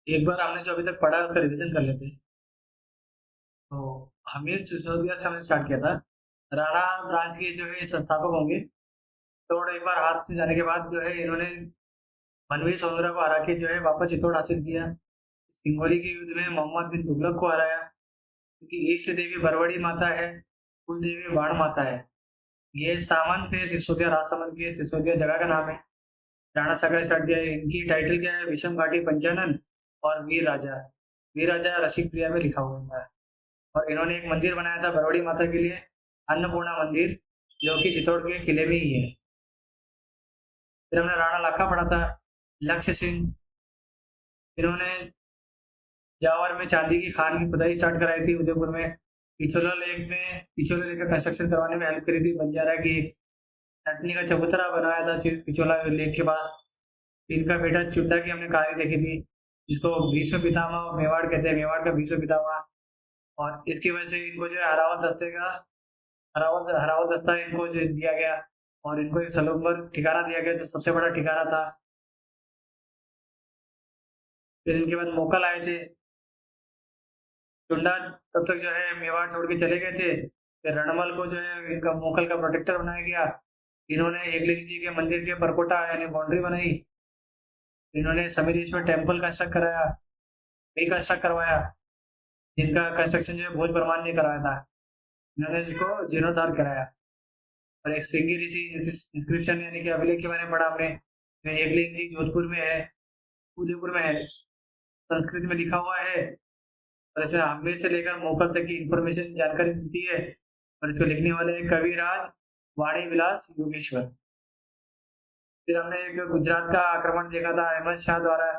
एक बार हमने जो अभी तक पढ़ा है उसका रिवीजन कर लेते हैं। तो हमीर सिसोदिया से हमने स्टार्ट किया था। राणा ब्रांच के जो है संस्थापक होंगे। चित्तौड़ एक बार हाथ से जाने के बाद जो है इन्होंने मनवीर समुद्रा को हरा के जो है वापस चित्तौड़ हासिल किया। सिंगोली के युद्ध में मोहम्मद बिन तुगलक को हराया, क्योंकि इष्ट देवी बरवड़ी माता है, कुल देवी बाण माता है। ये सामंत थे सिसोदिया, राजसमंद के सिसोदिया जगह का नाम है। राणा सागर स्टार्ट किया है। इनकी टाइटल क्या है? विषम घाटी पंचानन और वीर राजा। वीर राजा रसिक प्रिया में लिखा हुआ है। और इन्होंने एक मंदिर बनाया था बरवड़ी माता के लिए, अन्नपूर्णा मंदिर, जो कि चित्तौड़ के किले में ही है। फिर हमने राणा लाखा पढ़ा था, लक्ष्य सिंह। इन्होंने जावर में चांदी की खान की खुदाई स्टार्ट कराई थी उदयपुर में। पिछोला लेक का कंस्ट्रक्शन करवाने में हेल्प करी थी। बंजारा की नटनी का चबूतरा बनाया था पिछोला लेक के पास। इनका बेटा चुड्डा की हमने कहानी देखी थी, जिसको भीष्म पितामह और मेवाड़ कहते हैं, मेवाड़ का भीष्म पितामह। और इसकी वजह से इनको जो है हरावल दस्ता इनको जो दिया गया, और इनको एक सलूमबर ठिकाना दिया गया जो सबसे बड़ा ठिकाना था। फिर इनके बाद मोकल आए थे। चुंडा तब तक जो है मेवाड़ छोड़ के चले गए थे। फिर रणमल को जो है इनका मोकल का प्रोटेक्टर बनाया गया। इन्होंने एकलिंग जी के मंदिर के परकोटा यानी बाउंड्री बनाई। इन्होंने समीरेश्वर टेम्पल कंस्ट्रक्ट कराया, कंस्ट्रक्ट करवाया, जिनका कंस्ट्रक्शन जो है भोज परमान ने कराया था। इन्होंने इसको जीर्णोद्धार कराया। और एक श्रृंगी ऋषि इंस्क्रिप्शन यानी कि अभिलेख के बारे में पढ़ा हमने। एकलिंग जी जोधपुर में है, उदयपुर में है, संस्कृत में लिखा हुआ है। और इसमें आमेर से लेकर मोकल तक की इंफॉर्मेशन जानकारी मिलती है। और इसको लिखने वाले हैं कविराज वाणी विलास योगेश्वर। फिर हमने एक गुजरात का आक्रमण देखा था अहमद शाह द्वारा,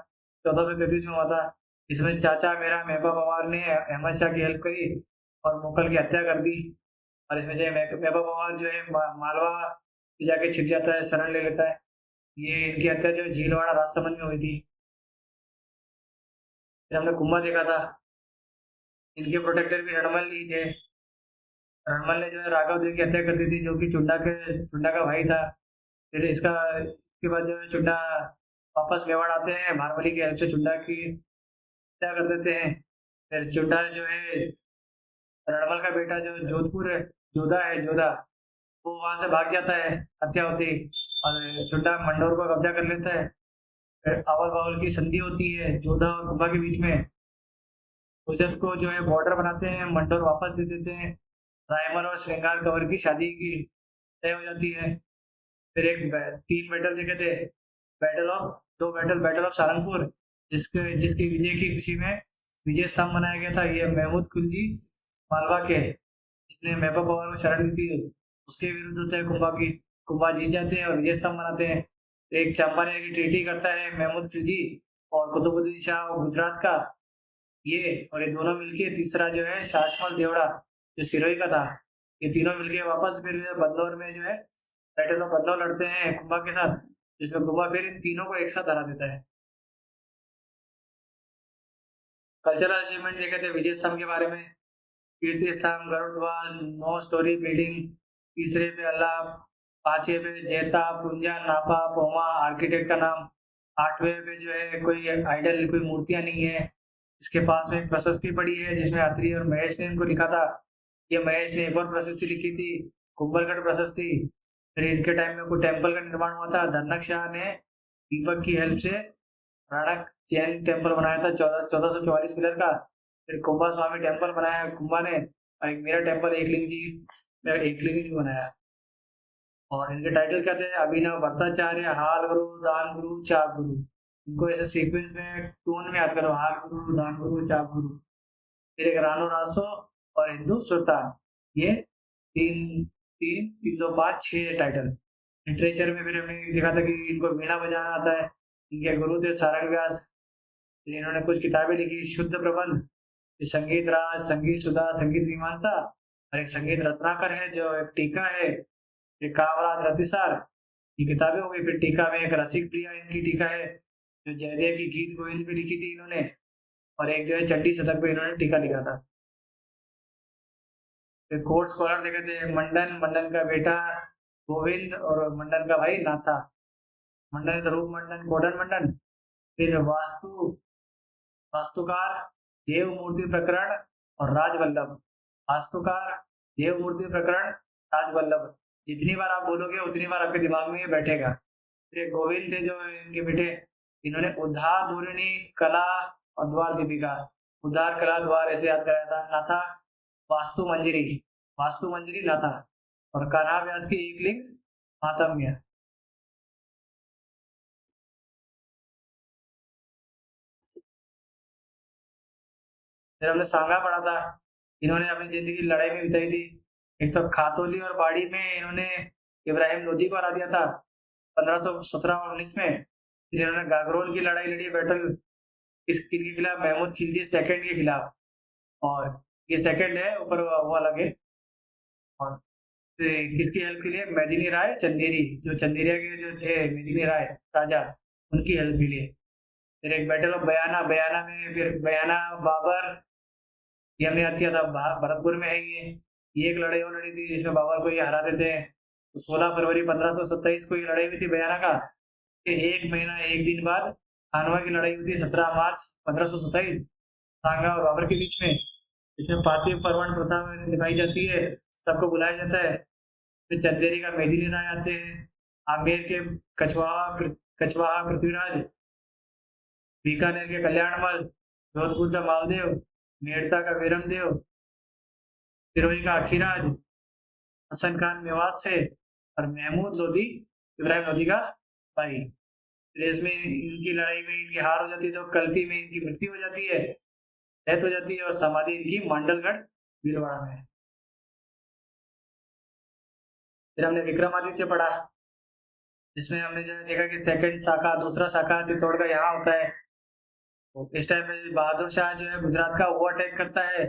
1433 में हुआ था। इसमें चाचा मेरा मेहबा पवार ने अहमद शाह की हेल्प करी और मुगल की हत्या कर दी। और इसमें जो है मेहबा पवार जो है मालवा जाके छिप जाता है, शरण ले लेता है। ये इनकी हत्या जो है झीलवाड़ा राजसमंद में हुई थी। फिर हमने कुंभा देखा था। इनके प्रोटेक्टर भी रणमल ही थे। रणमल ने जो है राघव देव की हत्या कर दी थी, जो कि चुंडा का भाई था। फिर इसके बाद जो है चुंडा वापस मेवाड़ आते हैं, महाबली की हेल्प से चुंडा की हत्या कर देते हैं। फिर चुंडा जो है रणमल का बेटा जो जोधपुर है, जोधा, वो वहां से भाग जाता है हत्या होती। और चुंडा मंडोर को कब्जा कर लेता है। फिर अवल बावल की संधि होती है जोधा और कुंभा के बीच में। उजत को जो है बॉर्डर बनाते हैं, मंडोर वापस दे देते हैं। रायमल और श्रृंगार कंवर की शादी की तय हो जाती है। फिर तीन बैटल देखे थे। बैटल ऑफ सारंगपुर, जिसकी विजय की खुशी में विजय स्तंभ बनाया गया था। ये महमूद खिलजी मालवा के, जिसने महबूब पवार को शरण दी थी, उसके विरुद्ध होता है कुंभा जीत जाते हैं और विजय स्तंभ बनाते हैं। एक चंपारण की ट्रीटी करता है महमूद खिलजी और कुतुबुद्दीन शाह गुजरात का, ये और ये दोनों मिलके। तीसरा जो है शासमल देवड़ा, जो सिरोही का था। ये तीनों मिलके वापस फिर बदलौर में जो है बैटल ऑफ बदलौर लड़ते हैं कुंभा के साथ, जिसमें कुंभा फिर इन तीनों को एक साथ हरा देता है। कल्चरल अचीवमेंट देखे थे विजय स्तंभ के बारे में। कीर्ति स्तंभ, गरुड़ ध्वज, 9 स्टोरी बिल्डिंग। तीसरे पे अल्लाह, पांचवे पे जेता, पुंजा, नापा, पोमा आर्किटेक्ट का नाम। आठवें पे जो है कोई आइडल, कोई मूर्तियां नहीं है। इसके पास में एक प्रशस्ति पड़ी है जिसमें अत्रि और महेश ने इनको लिखा था। ये महेश ने एक और प्रशस्ति लिखी थी, कुंभलगढ़ प्रशस्ति। फिर इनके टाइम में कोई टेम्पल का निर्माण हुआ था, धनक शाह ने दीपक की हेल्प से राणा जैन टेम्पल बनाया था, 1444 पिलर का। फिर कुंभा स्वामी टेम्पल बनाया कुंभा ने, और एक मेरा टेम्पल एकलिंग जी बनाया। और इनके टाइटल क्या थे? अभिनव भट्टाचार्य, हाल गुरु, दान गुरु, चाप गुरु। इनको ऐसे सीक्वेंस में टोन में याद करो, हाल गुरु, दान गुरु, चाप गुरु। फिर एक रानो रासो और हिंदू सुल्तान। ये तीन तीन तीन दो पाँच छह टाइटल। लिटरेचर में फिर हमने देखा था कि इनको वीणा बजाना आता है। इनके गुरु थे सारंग व्यास। फिर इन्होंने कुछ किताबें लिखी, शुद्ध प्रबंध, ये संगीत राज, संगीत सुधा, संगीत मीमांसा। और एक संगीत रत्नाकर है जो एक टीका है, एक कामराज रतिसार। ये किताबें हो गई। फिर टीका में एक रसिक प्रिया इनकी टीका है, जो जयदेव की गीत गोविंद पे लिखी थी इन्होंने। और एक जो है चंडी शतक पे इन्होंने टीका लिखा था। फिर कोर्ट स्कॉलर देखे थे, मंडन का बेटा गोविंद और मंडन का भाई नाथा। मंडन स्वरूप मंडन, कोडन मंडन। फिर वास्तु वास्तुकार देव मूर्ति प्रकरण और राजवल्लभ। वास्तुकार देव मूर्ति प्रकरण राजवल्लभ, जितनी बार आप बोलोगे उतनी बार आपके दिमाग में ये बैठेगा। फिर एक गोविंद थे जो इनके बेटे, इन्होंने उद्धार धूरिणी कला और द्वार दीपिका, उद्धार कला द्वार ऐसे याद कराया था। नाथा वास्तु मंजरी नाथा, और कान्हा व्यास की एक लिंग महात्म्य। फिर हमने सांगा पढ़ा था, इन्होंने अपनी जिंदगी लड़ाई में बिताई थी। एक तो खातौली और बाड़ी में इन्होंने इब्राहिम लोधी को हरा दिया था 1517 और 19 में। फिर इन्होंने गागरोल की लड़ाई लड़ी, बैटल किसके खिलाफ, महमूद खिलजी सेकंड के खिलाफ, और ये सेकंड है ऊपर वो अलग है। और किसकी हेल्प के लिए, मेदिनी राय चंदेरी, जो चंदेरिया के जो थे मेदिनी राय राजा, उनकी हेल्प के लिए। फिर एक बैटल ऑफ बयाना में फिर बयाना बाबर, ये हमने याद किया था, भरतपुर में है ये एक लड़ाई और लड़ी थी जिसमें बाबर को ये हरा देते हैं। तो 16 फरवरी 1527 को ये लड़ाई हुई थी बयाना का। एक महीना एक दिन बाद खानवा की लड़ाई हुई थी 17 मार्च 1527 सांगा और बाबर के बीच में। इसमें पार्थिव परवन प्रथा में निभाई जाती है, सबको बुलाया जाता है। फिर चंदेरी का मेदिनी राय आते हैं, आमेर के कछवाहा पृथ्वीराज, बीकानेर के कल्याणमल, जोधपुर का मालदेव, मेड़ता का वीरमदेव, सिरोही का अखीराज, हसन खान मेवात से, और महमूद लोधी इब्राहिम लोधी का भाई। फिर इसमें इनकी लड़ाई में इनकी हार हो जाती है, तो कल्पी में इनकी मृत्यु हो जाती है, डेथ हो जाती है, और समाधि इनकी मांडलगढ़ भीलवाड़ा में है। फिर हमने विक्रमादित्य पढ़ा, जिसमें हमने जो है देखा कि सेकंड शाखा, दूसरा शाखा चित्तौड़ का यहाँ होता है। तो इस टाइम में बहादुर शाह जो है गुजरात का ओवरटेक करता है।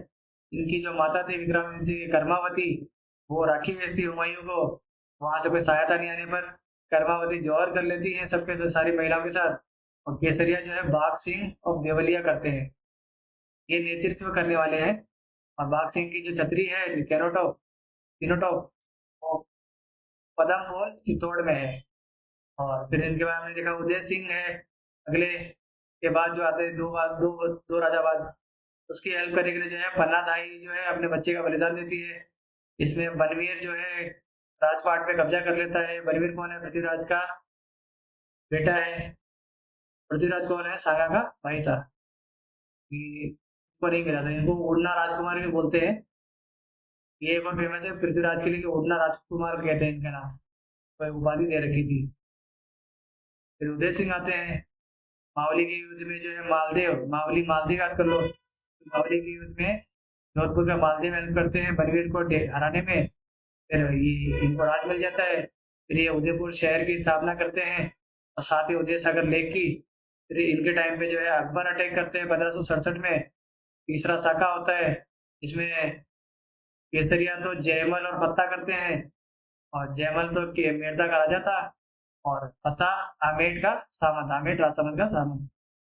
इनकी जो माता थी विक्रमादित्य की, कर्मावती, वो राखी भेजती हुमायूं को। वहां से कोई सहायता नहीं आने पर कर्मावती जौहर कर लेती है सबके सारी महिलाओं के साथ, और केसरिया जो है बाघ सिंह और देवलिया करते हैं, ये नेतृत्व करने वाले हैं। और बाघ सिंह की जो छतरी है किनोटो, वो पदम मोल चित्तौड़ में है। और फिर इनके बाद हमने देखा उदय सिंह है, अगले के बाद जो आते हैं दो राजा बाद, उसकी हेल्प करने के लिए जो है पन्ना दाई जो है अपने बच्चे का बलिदान देती है। इसमें बनवीर जो है राजपाट पे कब्जा कर लेता है। बनवीर कौन है, पृथ्वीराज का बेटा है। पृथ्वीराज कौन है, सांगा का भाई था। इनको नहीं मिला था, इनको उड़ना राजकुमार भी बोलते हैं। ये बहुत फेमस है पृथ्वीराज के लिए कि उड़ना राजकुमार कहते हैं इनका नाम, तो उपाधि दे रखी थी। फिर उदय सिंह आते हैं, मावली के युद्ध में जो है मावली याद कर लो। मावली के युद्ध में जोधपुर का मालदेव हेल्प करते हैं बनवीर को हराने में। फिर ये इनको राज मिल जाता है। फिर ये उदयपुर शहर की स्थापना करते हैं, और साथ ही उदय सागर लेक की। फिर इनके टाइम पे जो है अकबर अटैक करते हैं 1567 में। तीसरा शाखा होता है, इसमें केसरिया तो जयमल और फत्ता करते हैं, और जयमल तो के मेड़ता का राजा था, और फत्ता आमेर राजसमंद का सामंत।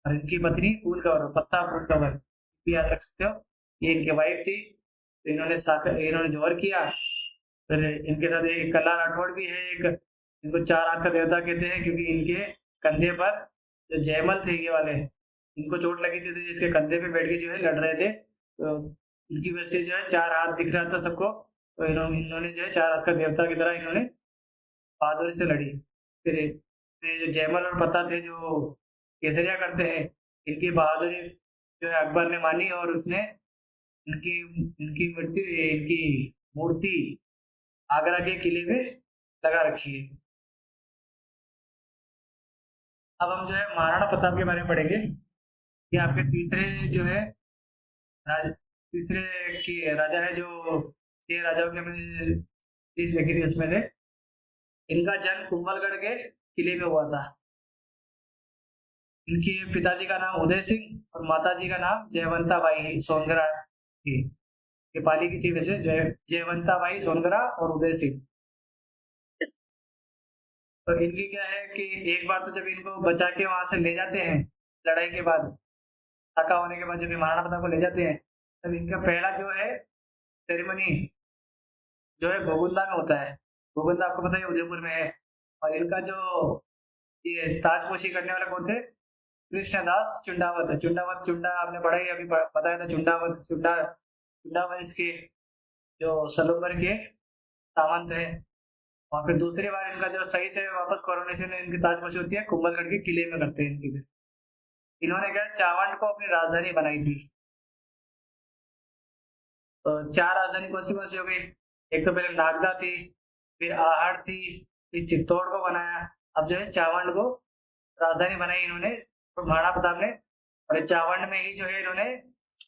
और इनकी पत्नी फूल कवर, पत्ता फूल कवर, याद रख सकते हो, ये इनकी वाइफ थी। तो इन्होंने जौहर किया। फिर इनके साथ एक कल्ला राठौड़ भी है, एक इनको 4 हाथ का देवता कहते हैं, क्योंकि इनके कंधे पर जो जयमल थे ये वाले, इनको चोट लगी थी, तो इसके कंधे पे बैठ के जो है लड़ रहे थे, तो इनकी वजह से जो है 4 हाथ दिख रहा था सबको। तो इन्होंने जो है 4 हाथ का देवता की तरह इन्होंने बहादुरी से लड़ी। फिर जो जयमल और पता थे जो केसरिया करते हैं, इनकी बहादुरी जो है अकबर ने मानी, और उसने इनकी इनकी मूर्ति आगरा के किले में लगा रखी है। अब हम जो है महाराणा प्रताप के बारे में पढ़ेंगे। ये आपके तीसरे जो है तीसरे की राजा है, जो 6 राजाओं के हमने 30 लिखी थी उसमें से। इनका जन्म कुंभलगढ़ के किले में हुआ था। इनके पिताजी का नाम उदय सिंह और माताजी का नाम जयवंता बाई सोनगरा थी। ये पाली की थी वैसे, जयवंता बाई सोनगरा और उदय सिंह। तो इनकी क्या है कि एक बार तो जब इनको बचा के वहां से ले जाते हैं, लड़ाई के बाद, थका होने के बाद जब ये महाराणा प्रताप को ले जाते हैं, तब इनका पहला जो है सेरेमनी जो है गोगुंदा में होता है। गोगुंदा आपको पता है उदयपुर में है। और इनका जो ये ताजपोशी करने वाले कौन थे, कृष्णदास चुंडावत। चुंडावत, चुंडा आपने पढ़ा ही अभी, बताया था चुंडावत, चुंडा चुंडा वंश के जो सलूबर के सामंत है। और फिर दूसरी बार इनका जो सही से वापस कोरोनेशन इनकी ताजपोशी होती है कुंभलगढ़ के किले में करते हैं इनकी फिर। इन्होंने क्या चावंड को अपनी राजधानी बनाई थी। तो चार राजधानी कौन सी हो गई? एक तो पहले नागदा थी, फिर आहट थी, फिर चित्तौड़ को बनाया, अब जो है चावंड को राजधानी बनाई इन्होंने महाराणा प्रताप ने। और इस चावंड में ही जो है इन्होंने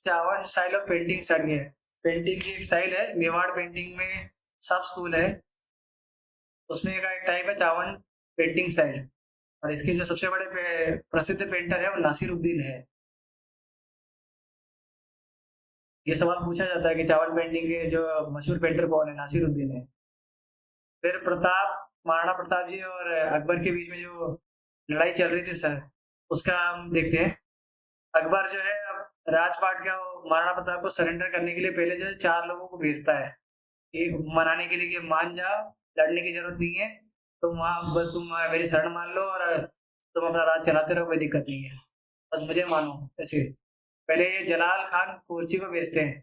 Chavand style of painting start किया है। पेंटिंग की एक स्टाइल है, मेवाड़ पेंटिंग में सब स्कूल है, उसमें का एक टाइप है चावंड पेंटिंग स्टाइल। और इसके जो सबसे बड़े प्रसिद्ध पेंटर है वो नासिरुद्दीन है। ये सवाल पूछा जाता है कि चावल पेंटिंग के जो मशहूर पेंटर कौन है? नासिरुद्दीन है। फिर प्रताप, महाराणा प्रताप जी और अकबर के बीच में जो लड़ाई चल रही थी सर, उसका हम देखते हैं। अकबर जो है अब राजपाट का महाराणा प्रताप को सरेंडर करने के लिए पहले जो है 4 लोगों को भेजता है, कि मनाने के लिए कि मान जाओ, लड़ने की जरूरत नहीं है, तुम वहाँ बस तुम मेरी शरण मान लो और तुम अपना राज चलाते रहो, कोई दिक्कत नहीं है, बस मुझे मानो ऐसे। पहले ये जलाल खान कोर्ची को भेजते हैं।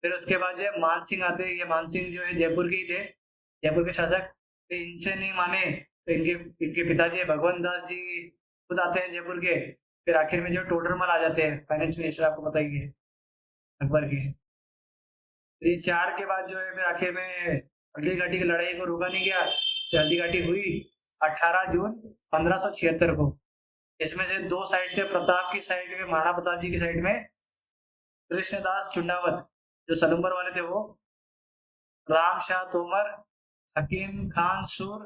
फिर उसके बाद जो है मान सिंह आते हैं। ये मान सिंह जो है जयपुर के ही थे, जयपुर के शासक। तो इनसे नहीं माने तो इनके इनके पिताजी भगवंत दास जी खुद आते हैं जयपुर के। फिर आखिर में जो टोडरमल आ जाते हैं, फाइनेंस मिनिस्टर, आपको पता ही है अकबर के। फिर ये 4 के बाद जो है फिर आखिर में हल्दी घाटी की लड़ाई को रोका नहीं गया। फिर हल्दी घाटी हुई 18 जून 1576 को। इसमें से 2 साइड थे, प्रताप की साइड में, महाराणा प्रताप जी की साइड में कृष्णदास चुंडावत जो सलूम्बर वाले थे वो, राम शाह तोमर, हकीम खान सूर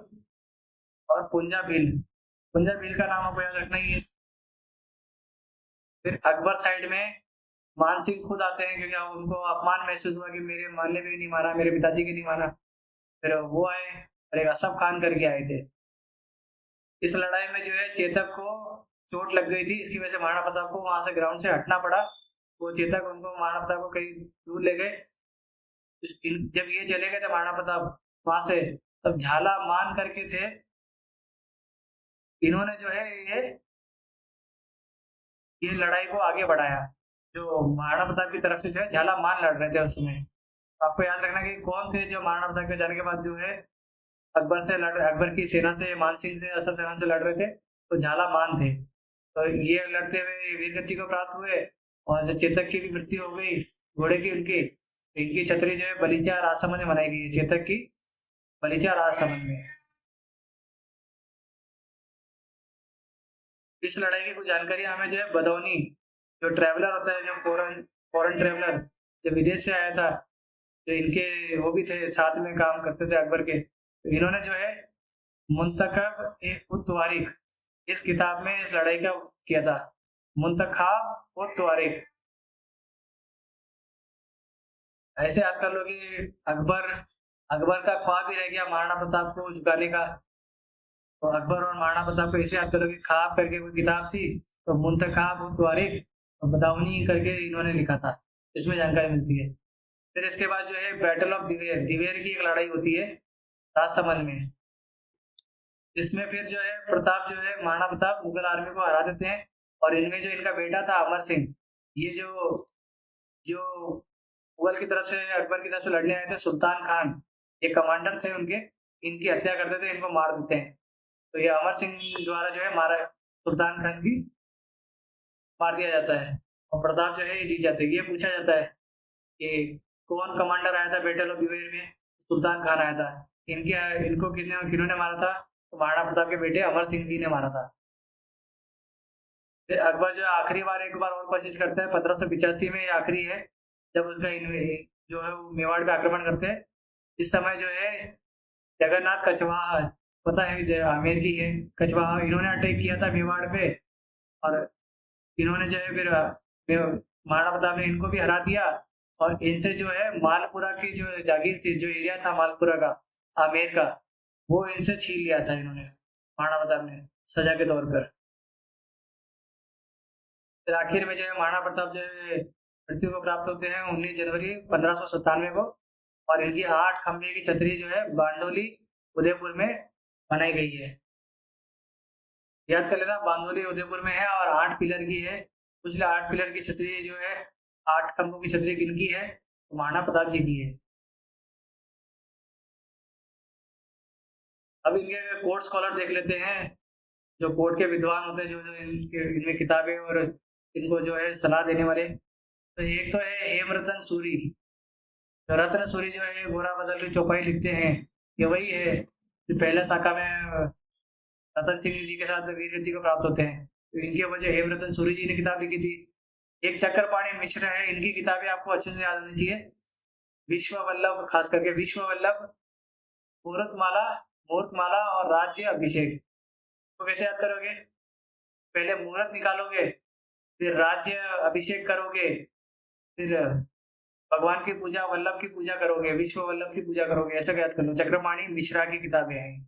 और पुंजा भील। पुंजा भील का नाम आपको याद रखना ही है। फिर अकबर साइड में मान सिंह खुद आते हैं, क्योंकि उनको अपमान महसूस हुआ कि मेरे मानने पे भी नहीं माना, मेरे पिताजी के नहीं माना। फिर वो आए और एक असफ खान करके आए थे। इस लड़ाई में जो है चेतक को चोट लग गई थी, इसकी वजह से महाराणा प्रताप को वहां से ग्राउंड से हटना पड़ा। वो चेतक उनको महाराणा प्रताप को कहीं दूर ले गए। जब ये चले गए थे महाराणा प्रताप वहां से, तब झाला मान करके थे, इन्होंने जो है ये लड़ाई को आगे बढ़ाया। जो महाराणा प्रताप की तरफ से जो है झाला मान लड़ रहे थे उस समय। आपको याद रखना कि कौन थे जो महाराणा प्रताप के जाने के बाद जो है अकबर की सेना से, मान सिंह से, असफ सेना से लड़ रहे थे, तो झाला मान थे। तो ये लड़ते हुए वीर गति को प्राप्त हुए। और जो चेतक की भी मृत्यु हो गई घोड़े की उनकी, इनकी छतरी जो है बलीचा राजसमंद में बनाई गई है, चेतक की बलीचा राजसमंद में। इस लड़ाई की कुछ जानकारी हमें जो है बदौनी, जो ट्रैवलर होता है, जो फॉरेन फॉरेन ट्रैवलर, जो विदेश से आया था, जो इनके वो भी थे, साथ में काम करते थे अकबर के, तो इन्होंने जो है मुंतखब एक उत तवारीख इस किताब में इस लड़ाई का किया था। मुंतखब उत तवारीख, ऐसे याद कर लो कि अकबर अकबर का ख्वाब ही रह गया महाराणा प्रताप को झुकाने का। तो अकबर और महाराणा प्रताप को ऐसे याद करो कि ख्वाब करके कोई किताब थी, तो मुंतखब उत तवारीख और बदाऊनी करके इन्होंने लिखा था, इसमें जानकारी मिलती है। फिर इसके बाद जो है बैटल ऑफ दिवेर, दिवेर की एक लड़ाई होती है राजसमंद में। इसमें फिर जो है प्रताप जो है महाराणा प्रताप मुगल आर्मी को हरा देते हैं। और इनमें जो इनका बेटा था अमर सिंह, ये जो जो मुगल की तरफ से, अकबर की तरफ से लड़ने आए थे, सुल्तान खान ये कमांडर थे उनके, इनकी हत्या कर देते हैं, इनको मार देते हैं। तो ये अमर सिंह द्वारा जो है मारा, सुल्तान खान की मार दिया जाता है। और प्रताप जो है ये जीत जाते हैं। ये पूछा जाता है कि कौन कमांडर आया था बैटल ऑफ दिवेर में? सुल्तान खान आया था। इनके इनको किन्होंने मारा था? तो महाराणा प्रताप के बेटे अमर सिंह जी ने मारा था। फिर अकबर जो आखिरी बार एक बार और कोशिश करता है, 1585 में, ये आखिरी है जब उसका जो है वो मेवाड़ पे आक्रमण करते हैं। इस समय जो है जगन्नाथ कछवाहा, पता है आमेर की है कछवाहा, इन्होंने अटैक किया था मेवाड़ पे। और इन्होंने जो है फिर महाराणा प्रताप ने इनको भी हरा दिया। और इनसे जो है मालपुरा की जो जागीर थी, जो एरिया था मालपुरा का, आमेर का, वो इनसे छीन लिया था इन्होंने, महाराणा प्रताप ने, सजा के तौर पर। फिर आखिर में जो है महाराणा प्रताप जो है मृत्यु को प्राप्त होते हैं 19 जनवरी 1597 को। और इनकी 8 खंभे की छतरी जो है बारडोली उदयपुर में बनाई गई है। याद कर लेना, बांदोली उदयपुर में है और 8 पिलर की है। पिछले 8 पिलर की छतरी जो है, 8 खंभों की छतरी किनकी है? तो महाराणा प्रताप जी की है। अब इनके कोर्ट स्कॉलर देख लेते हैं, जो कोर्ट के विद्वान होते हैं, जो इनके इनमें किताबें और इनको जो है सलाह देने वाले। तो एक तो है हेमरतन सूरी। तो रत्न सूरी जो है गोरा बदल की चौपाई लिखते हैं, ये वही है जो पहले शाखा में रतन सिंह जी के साथ वीर गति को प्राप्त होते हैं। तो इनके वजह हेमरतन सूरी जी ने किताब लिखी थी। एक चक्रपाणी मिश्र है, इनकी किताबें आपको अच्छे से याद होनी चाहिए। विश्व वल्लभ, खास करके विश्व वल्लभ, मूर्तमाला, मूर्तमाला और राज्य अभिषेक। तो कैसे याद करोगे? पहले मुहूर्त निकालोगे, फिर राज्य अभिषेक करोगे, फिर भगवान की पूजा, वल्लभ की पूजा करोगे, विश्व वल्लभ की पूजा करोगे, ऐसा याद कर लो। चक्रपाणी मिश्रा की किताबें हैं।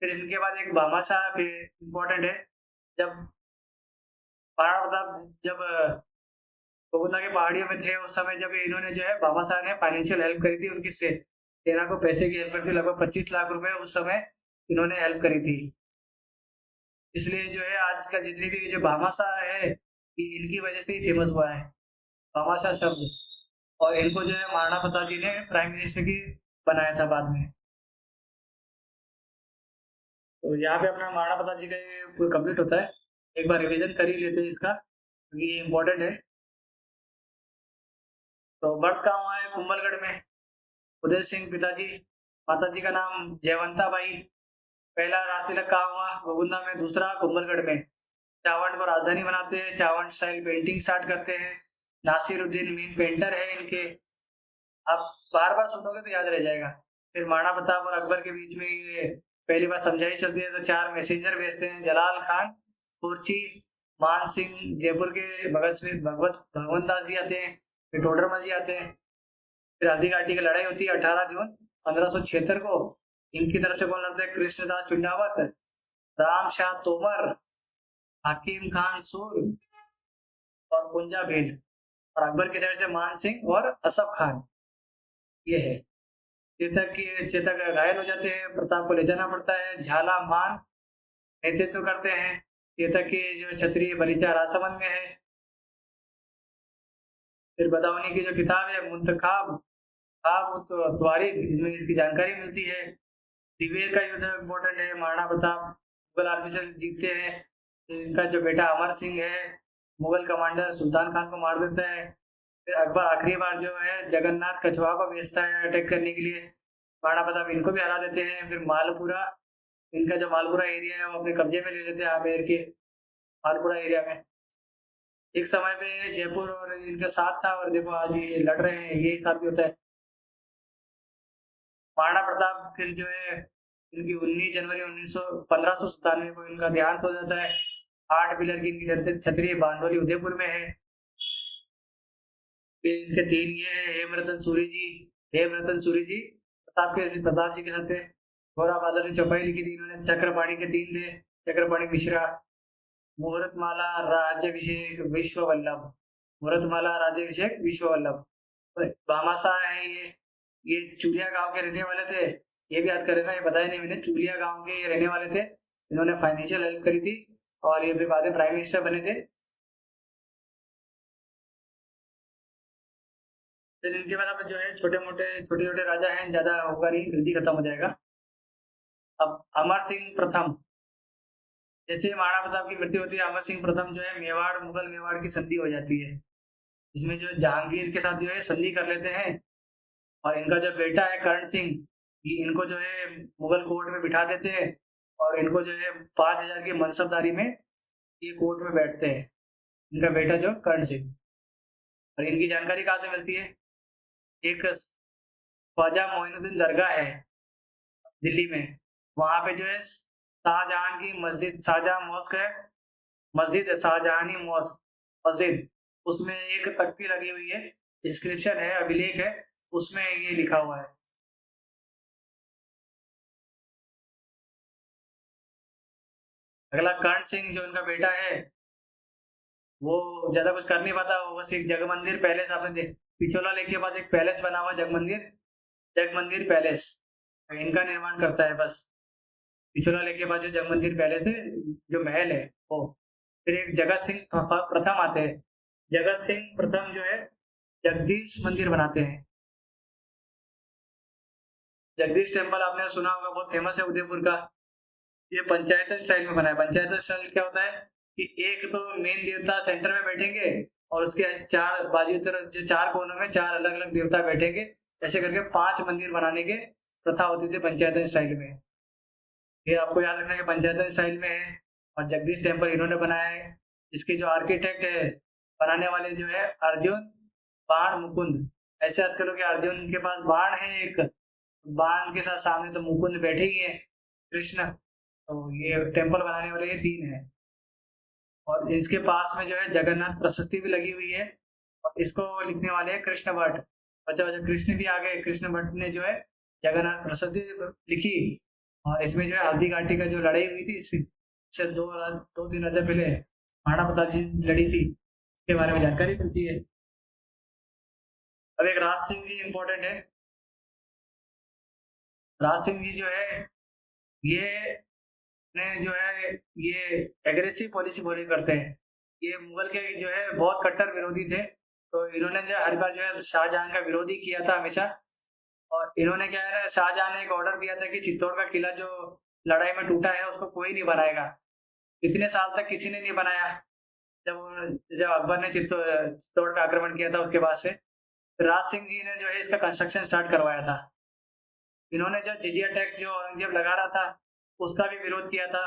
फिर इनके बाद एक भामाशाह इम्पोर्टेंट है। जब महाराणा प्रताप जब गोगुंदा के पहाड़ियों में थे, उस समय जब इन्होंने जो है भामाशाह ने फाइनेंशियल हेल्प करी थी उनकी, से सेना को पैसे की हेल्प करी थी, लगभग 25 लाख रुपए उस समय इन्होंने हेल्प करी थी। इसलिए जो है आज का जितनी भी जो भामाशाह है, ये इनकी वजह से ही फेमस हुआ है, भामाशाह शब्द। और इनको जो है महाराणा प्रताप जी ने प्राइम मिनिस्टर की बनाया था बाद में। तो यहाँ पे अपना महाराणा प्रताप जी का ये पूरा कंप्लीट होता है। एक बार रिवीजन कर ही लेते हैं इसका, क्योंकि ये इम्पोर्टेंट है। तो बर्थ कहाँ हुआ है? कुंभलगढ़ में। उदय सिंह पिताजी, माता जी का नाम जयवंता बाई। पहला राज तिलक कहाँ हुआ? गोगुंदा में। दूसरा कुंभलगढ़ में। चावंड को राजधानी बनाते हैं, चावंड स्टाइल पेंटिंग स्टार्ट करते हैं। नासिरुद्दीन मेन पेंटर है इनके। आप बार बार सुनोगे तो याद रह जाएगा। फिर महाराणा प्रताप और अकबर के बीच में ये पहली बार समझाई चलती है, तो 4 मैसेंजर भेजते हैं, जलाल खान, कुर्ची, मान सिंह, जयपुर के भगत सिंह, भगवंत दास जी आते हैं, फिर टोडरमल जी आते हैं। फिर हल्दी घाटी की लड़ाई होती है 18 जून 1576 को। इनकी तरफ से कौन लड़ते हैं? कृष्णदास चुंडावत, राम शाह तोमर, हकीम खान सूर और कुंजा भेल। और अकबर की साइड से मान सिंह और असफ खान, ये है। चेतक घायल हो जाते हैं, प्रताप को ले जाना पड़ता है। झाला मान नेतृत्व करते हैं। चेतक की जो छतरी बलीचा राजसमंद में है। फिर बदाऊनी की जो किताब है मुंतखाब खाब त्वारिख, इसमें इसकी जानकारी मिलती है। दिवेर का युद्ध इम्पोर्टेंट है। महाराणा प्रताप मुगल आर्मी से जीतते हैं। इनका जो बेटा अमर सिंह है, मुगल कमांडर सुल्तान खान को मार देता है। फिर अकबर आखिरी बार जो है जगन्नाथ कछवा को भेजता है अटैक करने के लिए। महाराणा प्रताप इनको भी हरा देते हैं। फिर मालपुरा, इनका जो मालपुरा एरिया है वो अपने कब्जे में ले लेते हैं आमेर के मालपुरा एरिया में। एक समय पे जयपुर और इनका साथ था, और देखो आज ये लड़ रहे हैं, ये साथ भी होता है। महाराणा प्रताप फिर जो है इनकी 19 जनवरी 1597 को इनका देहांत हो जाता है। 8 पिलर की इनकी छतरी बांदोली उदयपुर में है। फिर इनके 3 ये है हेमरतन सूरी जी। हेमरतन सूरी जी प्रताप जी के साथ थे। घोड़ा बादल ने चौपाई लिखी थी इन्होंने। चक्रपाणी के 3 थे, चक्रपाणी मिश्रा। मुहूर्तमाला, राज्याभिषेक, विश्व वल्लभ। मुहूर्तमाला, राज्याभिषेक, विश्व वल्लभ। भामाशाह है ये चूलिया गांव के रहने वाले थे। ये भी याद करेगा, ये बताया नहीं मैंने, चूलिया गांव के ये रहने वाले थे। इन्होंने फाइनेंशियल हेल्प करी थी और ये भी बाद में प्राइम मिनिस्टर बने थे। फिर इनके बाद अब जो है छोटे छोटे राजा हैं, ज्यादा होगा नहीं, जल्दी खत्म हो जाएगा। अब अमर सिंह प्रथम। जैसे ही महाराणा प्रताप की मृत्यु होती है, अमर सिंह प्रथम जो है मेवाड़, मुगल मेवाड़ की संधि हो जाती है। इसमें जो जहांगीर के साथ जो है संधि कर लेते हैं। और इनका जो बेटा है कर्ण सिंह, ये इनको जो है मुगल कोर्ट में बिठा देते हैं। और इनको जो है 5,000 की मनसबदारी में ये कोर्ट में बैठते हैं, इनका बेटा जो कर्ण सिंह। और इनकी जानकारी कहाँ से मिलती है? एक ख्वाजा मोइनुद्दीन दरगाह है दिल्ली में, वहां पे जो है शाहजहां की मस्जिद, शाहजहां मॉस्क है, मस्जिद है शाहजहानी मॉस्क मस्जिद। उसमें एक तख्ती लगी हुई है, इंस्क्रिप्शन है, अभिलेख है, उसमें ये लिखा हुआ है। अगला कर्ण सिंह जो इनका बेटा है, वो ज्यादा कुछ कर नहीं पाता, वो बस एक जगमंदिर पैलेस, आपने पिछोला लेक के पास एक पैलेस बना हुआ जगमंदिर, जगमंदिर पैलेस, इनका निर्माण करता है बस। पिछोला लेक के पास जो जग मंदिर पैलेस है, जो महल है वो। फिर एक जगत सिंह प्रथम आते हैं। जगत सिंह प्रथम जो है जगदीश मंदिर बनाते हैं। जगदीश टेम्पल आपने सुना होगा, बहुत फेमस है उदयपुर का। ये पंचायत स्टाइल में बना है। पंचायत स्टाइल क्या होता है कि एक तो मेन देवता सेंटर में बैठेंगे और उसके चार बाजू तरफ जो चार कोनों में चार अलग अलग देवता बैठेंगे। ऐसे करके 5 मंदिर बनाने के प्रथा होती थी पंचायत स्टाइल में। ये आपको याद रखना है कि पंचायत स्टाइल में है। और जगदीश टेम्पल इन्होंने बनाया है। इसके जो आर्किटेक्ट है, बनाने वाले जो है अर्जुन बाण मुकुंद। ऐसे याद करो कि अर्जुन के पास बाण है एक, बाण के साथ सामने तो मुकुंद बैठे ही है कृष्ण। तो ये टेम्पल बनाने वाले ये 3 है। और इसके पास में जो है जगन्नाथ प्रशस्ति भी लगी हुई है। और इसको लिखने वाले हैं कृष्ण भट्ट। अच्छा अच्छा, कृष्ण भी आ गए। कृष्ण भट्ट ने जो है जगन्नाथ प्रशस्ति लिखी। और इसमें जो है हल्दी घाटी का जो लड़ाई हुई थी, इससे 2-3 राजा पहले महाराणा प्रताप जी लड़ी थी, इसके बारे में जानकारी मिलती है। अब एक राज सिंह जी इम्पोर्टेंट है। राज सिंह जी जो है ये ने जो है ये एग्रेसिव पॉलिसी फॉलो करते हैं। ये मुगल के जो है बहुत कट्टर विरोधी थे। तो इन्होंने जो हर बार जो है शाहजहां का विरोधी किया था हमेशा। और इन्होंने क्या है ना, शाहजहां ने एक ऑर्डर दिया था कि चित्तौड़ का किला जो लड़ाई में टूटा है उसको कोई नहीं बनाएगा। इतने साल तक किसी ने नहीं बनाया। जब जब अकबर ने चित्तौड़ का आक्रमण किया था उसके बाद से राज सिंह जी ने जो है इसका कंस्ट्रक्शन स्टार्ट करवाया था। इन्होंने जो जिजिया टैक्स जो औरंगजेब लगा रहा था उसका भी विरोध किया था।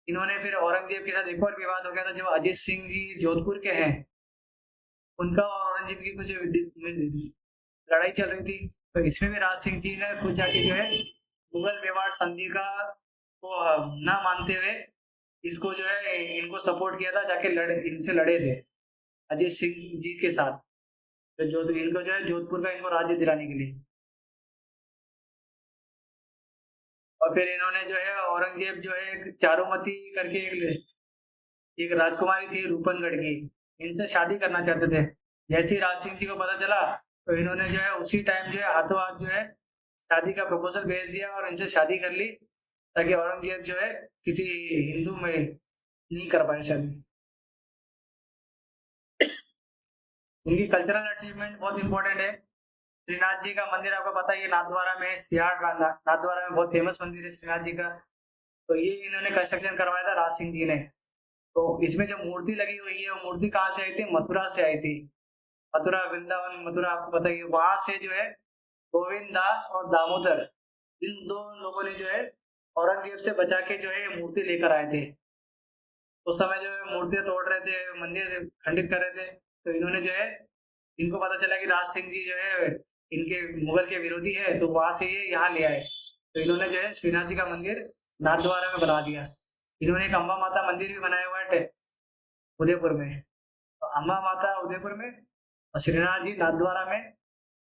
इन्होंने फिर औरंगजेब के साथ एक और विवाद हो गया था। जो अजीत सिंह जी जोधपुर के हैं, उनका और औरंगजेब की कुछ लड़ाई चल रही थी। तो इसमें भी राज सिंह जी ने खुद जाके जो है मुगल मेवाड़ संधि का को ना मानते हुए इसको जो है इनको सपोर्ट किया था, जाके इनसे लड़े थे अजीत सिंह जी के साथ। तो जो इनको जो है जोधपुर का इनको राज्य दिलाने के लिए। और फिर इन्होंने जो है औरंगजेब जो है एक चारुमती करके एक राजकुमारी थी रूपनगढ़ की, इनसे शादी करना चाहते थे। जैसे ही राज सिंह जी को पता चला तो इन्होंने जो है उसी टाइम जो है हाथों हाथ जो है शादी का प्रपोजल भेज दिया और इनसे शादी कर ली, ताकि औरंगजेब जो है किसी हिंदू में नहीं कर पाए शादी। इनकी कल्चरल अचीवमेंट बहुत इंपॉर्टेंट है। श्रीनाथ जी का मंदिर आपको पता ही है, नाथद्वारा में है। सियाड़ नाथद्वारा में बहुत फेमस मंदिर है श्रीनाथ जी का। तो ये इन्होंने कंस्ट्रक्शन करवाया था राज सिंह जी ने। तो इसमें जो मूर्ति लगी हुई है वो मूर्ति कहाँ से आई थी? मथुरा से आई थी। मथुरा वृंदावन मथुरा आपको पता ही है। वहां से जो है गोविंद दास और दामोदर, इन 2 लोगों ने जो है औरंगजेब से बचा के जो है ये मूर्ति लेकर आए थे। उस समय जो है मूर्तियां तोड़ रहे थे, मंदिर खंडित कर रहे थे। तो इन्होंने जो है इनको पता चला कि राज सिंह जी जो है इनके मुगल के विरोधी है, तो वहां से ये यहाँ ले आए। तो इन्होंने जो है श्रीनाथ जी का मंदिर नाथद्वारा में बना दिया। इन्होंने एक अम्बा माता मंदिर भी बनाया हुआ है उदयपुर में। तो अम्बा माता उदयपुर में और श्रीनाथ जी नाथद्वारा में।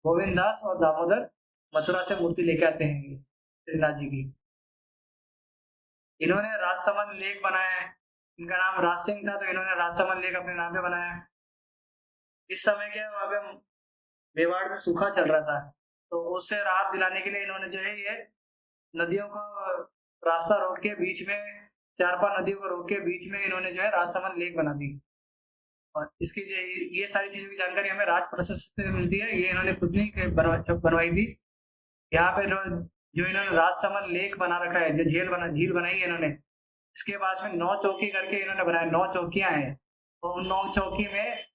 गोविंद दास और दामोदर मथुरा से मूर्ति लेके आते हैं ये श्रीनाथ जी की। इन्होंने राजसमंद लेक बनाया है। इनका नाम राज सिंह था, तो इन्होंने राजसमंद लेक अपने नाम पे बनाया है। इस समय क्या वहां पे मेवाड़ में सूखा चल रहा था, तो उससे राहत दिलाने के लिए इन्होंने जो है ये नदियों को रास्ता रोक के बीच में 4-5 नदियों को रोक के बीच में इन्होंने जो है राजसमंद लेक बना दी। और इसकी जो ये सारी चीजों की जानकारी हमें राज प्रशस्ति से मिलती है। ये इन्होंने खुद नहीं बनवाई थी। यहाँ पे जो इन्होंने राजसमंद लेक बना रखा है, जो झील बनाई है इन्होंने, इसके पास में 9 चौकी करके इन्होंने बनाया। 9 चौकियां हैं। तो उन 9 चौकी में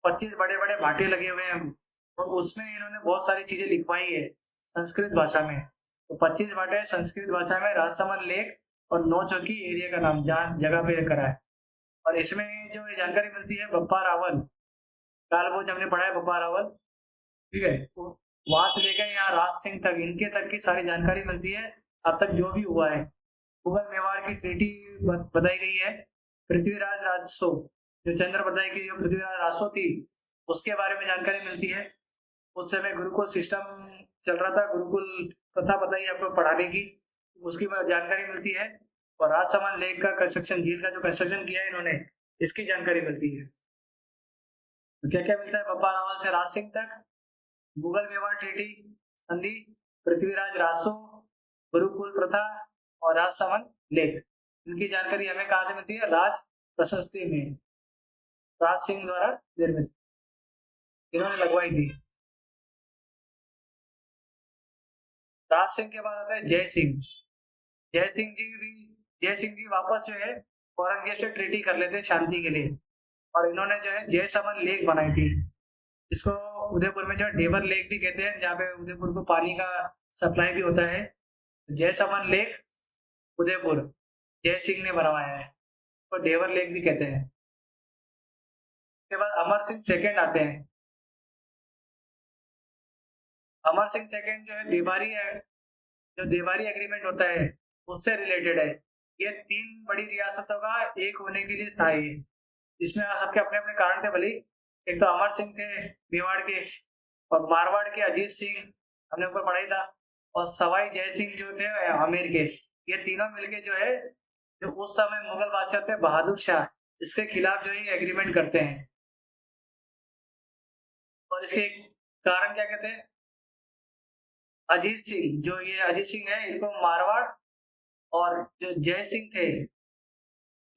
25 बड़े बड़े भाटे लगे हुए हैं। और उसमें इन्होंने बहुत सारी चीजें लिखवाई है संस्कृत भाषा में। तो 25 भाटे संस्कृत भाषा में राजसमंद लेक और 9 चौकी एरिया का नाम जहाँ जगह पे करा है। और इसमें जो ये जानकारी मिलती है बप्पा रावल कालभोज हमने पढ़ा है, बप्पा रावल, ठीक है। तो वहां से लेकर यहाँ राज सिंह तक, इनके तक की सारी जानकारी मिलती है अब तक जो भी हुआ है। मुगल मेवाड़ की ट्रीटी बताई गई है। पृथ्वीराज राजसो, जो चंद्रप्रदाय की जो पृथ्वीराज राजसो थी, उसके बारे में जानकारी मिलती है। उस समय गुरुकुल सिस्टम चल रहा था, गुरुकुल प्रथा बताई आपको पढ़ाने की, उसकी जानकारी मिलती है। और राजसमंद लेक का कंस्ट्रक्शन, झील का जो कंस्ट्रक्शन किया है इन्होंने, इसकी जानकारी मिलती है। तो क्या क्या मिलता है बप्पा रावल से राज सिंह तक? मुगल मेवाड़ ट्रीटी संधि, पृथ्वीराज राजसो, गुरुकुल प्रथा और राजसमंद लेक। इनकी जानकारी हमें कहाँ से मिलती है? राज प्रशस्ति में, राज सिंह द्वारा निर्मित, इन्होंने लगवाई थी। राज सिंह के बाद आता है जय सिंह। जय सिंह जी वापस जो है औरंगजेब से ट्रीटी कर लेते शांति के लिए, और इन्होंने जो है जय समन लेक बनाई थी, इसको उदयपुर में जो है डेवर लेक भी कहते हैं, जहाँ पे उदयपुर को पानी का सप्लाई भी होता है। जय समन लेक उदयपुर जय सिंह ने बनवाया है, तो डेवर लेक भी कहते हैं। उसके बाद अमर सिंह सेकंड आते हैं। अमर सिंह सेकंड जो है जो देवारी एग्रीमेंट होता है उससे रिलेटेड है। ये 3 बड़ी रियासतों का एक होने के लिए था ये, इसमें सबके अपने अपने कारण थे भले। एक तो अमर सिंह थे मेवाड़ के, और मारवाड़ के अजीत सिंह हमने ऊपर पढ़ा ही था, और सवाई जय सिंह जो थे आमेर के। ये तीनों मिलके जो है, जो उस समय मुगल बादशाह थे बहादुर शाह, इसके खिलाफ जो है एग्रीमेंट करते हैं। और इसके कारण क्या कहते हैं? अजीत सिंह, जो ये अजीत सिंह है, इनको मारवाड़, और जो जय सिंह थे,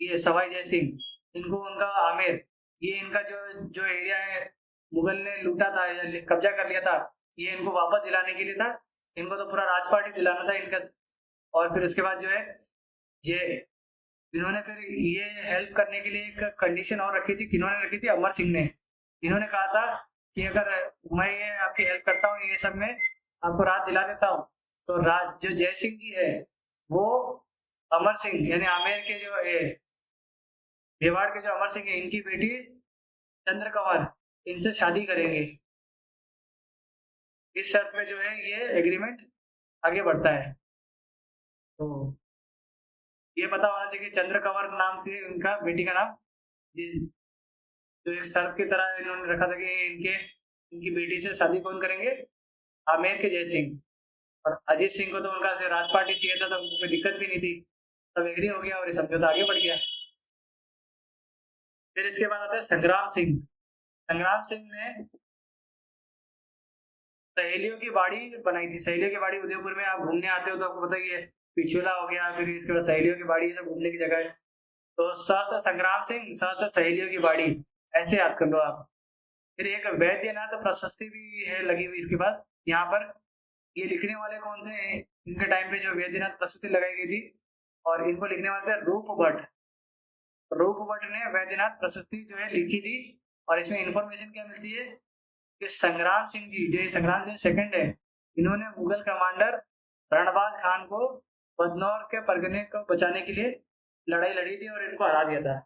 ये सवाई जय सिंह, इनको उनका आमेर, ये इनका जो जो एरिया है मुगल ने लूटा था या कब्जा कर लिया था, ये इनको वापस दिलाने के लिए था। इनको तो पूरा राजपाट ही दिलाना था इनका। और फिर उसके बाद जो है ये इन्होंने फिर ये हेल्प करने के लिए एक कंडीशन और रखी थी। किन्होंने रखी थी? अमर सिंह ने। इन्होंने कहा था कि अगर मैं ये आपकी हेल्प करता हूँ, ये सब में आपको राज दिला देता हूँ, तो राज जो जय सिंह जी है वो अमर सिंह यानी आमेर के जो मेवाड़ के जो अमर सिंह है, इनकी बेटी चंद्रकंवर, इनसे शादी करेंगे। इस शर्त में जो है ये एग्रीमेंट आगे बढ़ता है। तो ये पता होना चाहिए कि चंद्रकंवर नाम थी उनका बेटी का नाम, जो एक शर्त की तरह इन्होंने रखा था कि इनकी बेटी से शादी कौन करेंगे? आमेर के जय सिंह। और अजीत सिंह को तो उनका राजपाट ही चाहिए था, तो कोई दिक्कत भी नहीं थी, सब एग्री हो गया और ये समझौता आगे बढ़ गया। फिर इसके बाद आता है संग्राम सिंह। संग्राम सिंह ने सहेलियों की बाड़ी बनाई थी। सहेलियों की बाड़ी उदयपुर में आप घूमने आते हो तो आपको पता ही है, पिछुला हो गया, फिर इसके बाद सहेलियों की बाड़ी, सब घूमने की जगह है। तो स संग्राम सिंह, स सहेलियों की बाड़ी, ऐसे याद कर लो आप। फिर एक वैद्यनाथ प्रशस्ति भी है लगी हुई इसके बाद यहाँ पर। ये लिखने वाले कौन थे? इनके टाइम पे जो वैद्यनाथ प्रशस्ति लगाई गई थी, और इनको लिखने वाले थे रूप भट्ट। रूप भट्ट ने वैद्यनाथ प्रशस्ति जो है लिखी थी, और इसमें इंफॉर्मेशन क्या मिलती है कि संग्राम सिंह जी, जो संग्राम सिंह सेकंड है, इन्होंने मुगल कमांडर रणबाज खान को बदनौर के परगने को बचाने के लिए लड़ाई लड़ी थी और इनको हरा दिया था।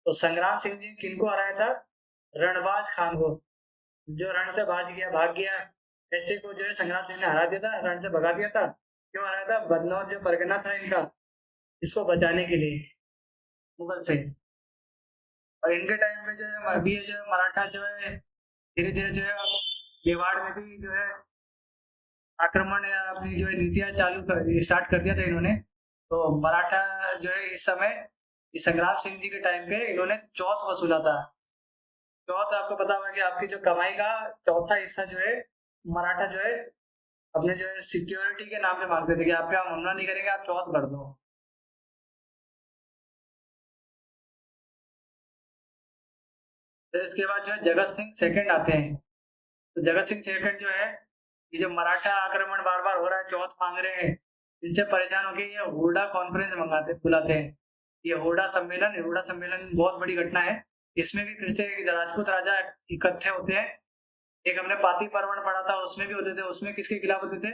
तो संग्राम सिंह जी किनको हराया था? रणबाज खान को, जो रण से भाग गया ऐसे को जो है संग्राम सिंह ने हरा दिया था, रण से भगा दिया था। क्यों हराया था? बदनौर जो परगना था इनका, इसको बचाने के लिए मुगल से। और इनके टाइम पे जो है अभी जो है मराठा जो है धीरे धीरे जो है मेवाड़ में भी जो है आक्रमण या अपनी जो है नीतियां स्टार्ट कर दिया था इन्होंने। तो मराठा जो है इस समय इस संग्राम सिंह जी के टाइम पे इन्होंने चौथ वसूला था। चौथ आपको पता होगा कि आपकी जो कमाई का चौथा हिस्सा जो है मराठा जो है अपने जो है सिक्योरिटी के नाम पे मांगते थे कि आप पे हम हमला नहीं करेंगे, आप चौथ भर दो। फिर इसके बाद जो है जगत सिंह सेकंड आते हैं। तो जगत सिंह सेकंड जो है, ये जो मराठा आक्रमण बार बार हो रहा है, चौथ मांग रहे हैं, इनसे परेशान होकर ये हुडा कॉन्फ्रेंस बुलाते हैं। ये हुडा सम्मेलन बहुत बड़ी घटना है। इसमें भी फिर से राजपूत राजा इकट्ठे होते हैं। एक हमने पाती पर्वण पढ़ा था, उसमें भी होते थे। उसमें किसके खिलाफ होते थे?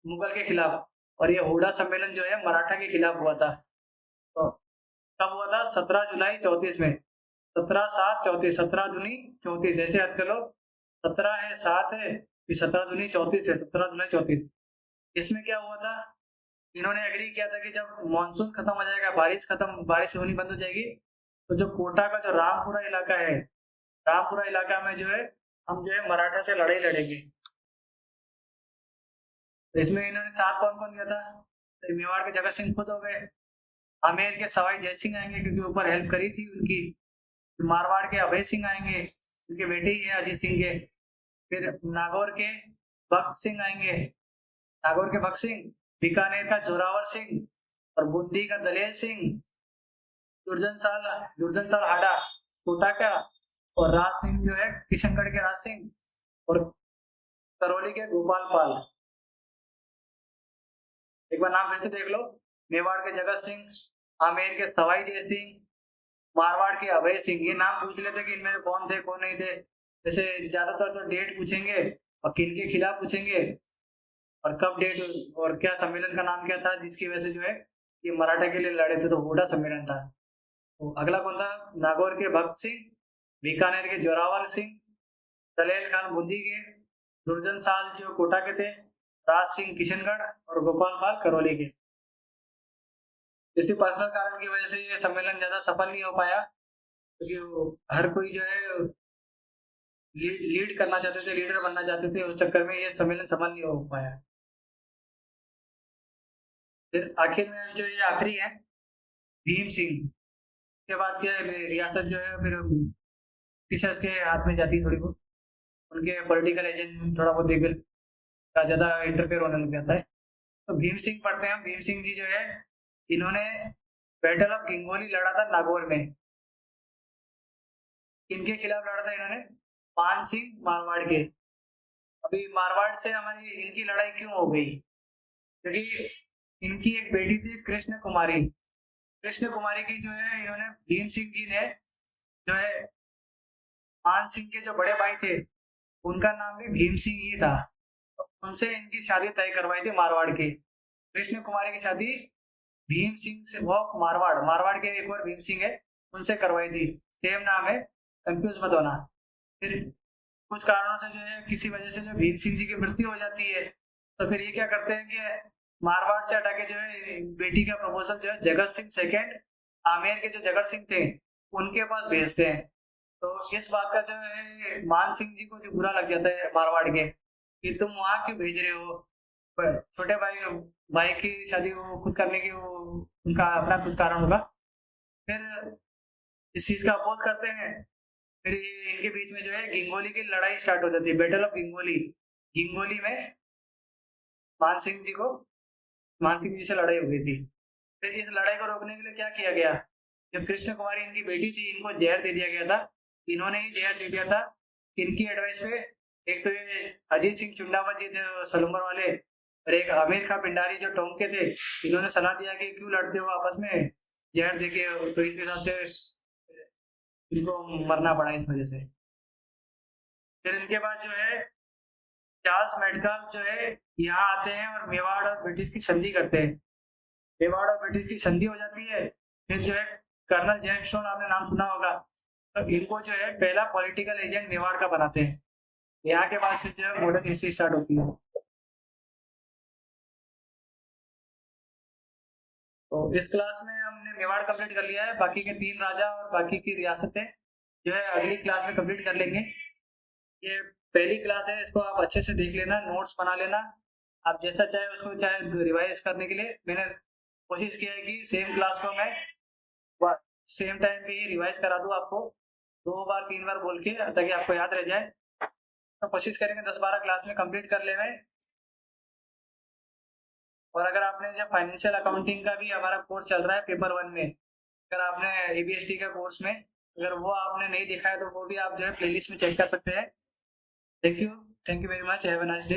मुगल के खिलाफ। और ये हुडा सम्मेलन जो है मराठा के खिलाफ हुआ था। तो कब हुआ था? 17 जुलाई 34 में। 17/7/34, 17 दूनी 34, जैसे याद कर लो, 17 है, 7 है, फिर 17 दूनी 34 है, 17 जुलाई 34। इसमें क्या हुआ था? इन्होंने एग्री किया था कि जब मानसून खत्म हो जाएगा, बारिश होनी बंद हो जाएगी, तो जो कोटा का जो रामपुरा इलाका है, रामपुरा इलाका में जो है हम जो है मराठा से लड़ाई लड़ेंगे। तो इसमें इन्होंने साथ कौन कौन दिया था? तो मेवाड़ के जगत सिंह खुद हो गए, आमेर के सवाई जय सिंह आएंगे क्योंकि ऊपर हेल्प करी थी उनकी, मारवाड़ के अभय सिंह आएंगे, उनके बेटे ही है अजीत सिंह के। फिर नागौर के भक्त सिंह आएंगे, नागौर के भक्त सिंह, बीकानेर का जोरावर सिंह, और बूंदी का दलेल सिंह, दुर्जन साल हाडा कोटा का, और राज सिंह जो है किशनगढ़ के राज सिंह, और करौली के गोपाल पाल। एक बार नाम फिर से देख लो, मेवाड़ के जगत सिंह, आमेर के सवाई जय सिंह, मारवाड़ के अभय सिंह। ये नाम पूछ लेते कि इनमें कौन थे कौन नहीं थे। जैसे ज्यादातर तो डेट पूछेंगे और किन के खिलाफ पूछेंगे और कब डेट, और क्या सम्मेलन का नाम क्या था जिसकी वजह से जो है ये मराठा के लिए लड़े थे, तो हुडा सम्मेलन था। तो अगला कौन था? नागौर के भक्त सिंह, बीकानेर के जोरावर सिंह, दलेल खान बूंदी के, दुर्जन साल जो कोटा के थे, राज सिंह किशनगढ़, और गोपाल पाल करौली के। किसी पर्सनल कारण की वजह से ये सम्मेलन ज्यादा सफल नहीं हो पाया, क्योंकि हर कोई जो है लीड करना चाहते थे, लीडर बनना चाहते थे, उस चक्कर में ये सम्मेलन सफल नहीं हो पाया। फिर आखिर में जो ये आखिरी है भीम सिंह के बाद क्या रियासत जो है फिर ब्रिटिशर्स के हाथ में जाती है थोड़ी बहुत, उनके पॉलिटिकल एजेंट थोड़ा बहुत देख का ज्यादा इंटरफेयर होने लग जाता है। तो भीम सिंह पढ़ते हैं। भीम सिंह जी जो है इन्होंने बैटल ऑफ गिंगोली लड़ा था नागौर में। इनके खिलाफ लड़ा था इन्होंने? मान सिंह मारवाड़ के। अभी मारवाड़ से हमारी इनकी लड़ाई क्यों हो गई? क्योंकि इनकी एक बेटी थी कृष्ण कुमारी। कृष्ण कुमारी की जो है इन्होंने भीम सिंह जी ने जो है मान सिंह के जो बड़े भाई थे उनका नाम भी भीम सिंह ही था, तो उनसे इनकी शादी तय करवाई थी मारवाड़ के। कृष्ण कुमारी की शादी भीम सिंह से, वो मारवाड़ के एक और भीम सिंह है उनसे करवाई थी। सेम नाम है, कंफ्यूज मत होना। फिर कुछ कारणों से जो है किसी वजह से जो भीम सिंह जी की मृत्यु हो जाती है, तो फिर ये क्या करते हैं कि मारवाड़ से हटा के जो है बेटी का प्रपोजल जो है जगत सिंह सेकेंड, आमेर के जो जगत सिंह थे उनके पास भेजते हैं। तो इस बात का जो है मान सिंह जी को जो बुरा लग जाता है मारवाड़ के कि तुम वहां क्यों भेज रहे हो, पर छोटे भाई भाई की शादी वो खुद करने की वो उनका अपना कुछ कारण होगा। फिर इस चीज का अपोज करते हैं। फिर इनके बीच में जो है गिंगोली की लड़ाई स्टार्ट हो जाती है, बैटल ऑफ गिंगोली। गिंगोली में मान सिंह जी को मान सिंह जी से लड़ाई हो गई थी। फिर इस लड़ाई को रोकने के लिए क्या किया गया? जब कृष्ण कुमारी इनकी बेटी थी इनको जहर दे दिया गया था, इन्होंने ही जहर दे दिया था। इनकी एडवाइस पे एक तो ये अजीत सिंह चुंडावत जी थे सलूमर वाले, और एक आमिर खां पिंडारी जो टोंक के थे, इन्होंने सलाह दिया कि क्यों लड़ते हो आपस में जहर देके, तो इस हिसाब से इनको मरना पड़ा इस वजह से। फिर इनके बाद जो है चार्ल्स मेडकाल जो है यहाँ आते हैं और मेवाड़ और ब्रिटिश की संधि करते हैं। मेवाड़ और ब्रिटिश की संधि हो जाती है। फिर जो है कर्नल जेम्स स्टोन, आपने नाम सुना होगा, तो इनको जो है पहला पॉलिटिकल एजेंट मेवाड़ का बनाते हैं। यहाँ के बाद से जो है मॉडर्न हिस्ट्री स्टार्ट होती है। तो इस क्लास में हमने मेवाड़ कंप्लीट कर लिया है, बाकी के 3 राजा और बाकी की रियासतें जो है अगली क्लास में कंप्लीट कर लेंगे। ये पहली क्लास है, इसको आप अच्छे से देख लेना, नोट्स बना लेना। आप जैसा चाहे उसको चाहे रिवाइज करने के लिए मैंने कोशिश किया है कि सेम क्लास को मैं सेम टाइम पे ही रिवाइज करा दूं आपको, 2 बार 3 बार बोल के, ताकि आपको याद रह जाए। तो कोशिश करेंगे 10-12 क्लास में कंप्लीट कर ले। और अगर आपने जब फाइनेंशियल अकाउंटिंग का भी हमारा कोर्स चल रहा है पेपर 1 में, अगर आपने एबीएसटी का कोर्स में अगर वो आपने नहीं देखा है तो वो भी आप जो है प्लेलिस्ट में चेक कर सकते हैं। Thank you very much, have a nice day.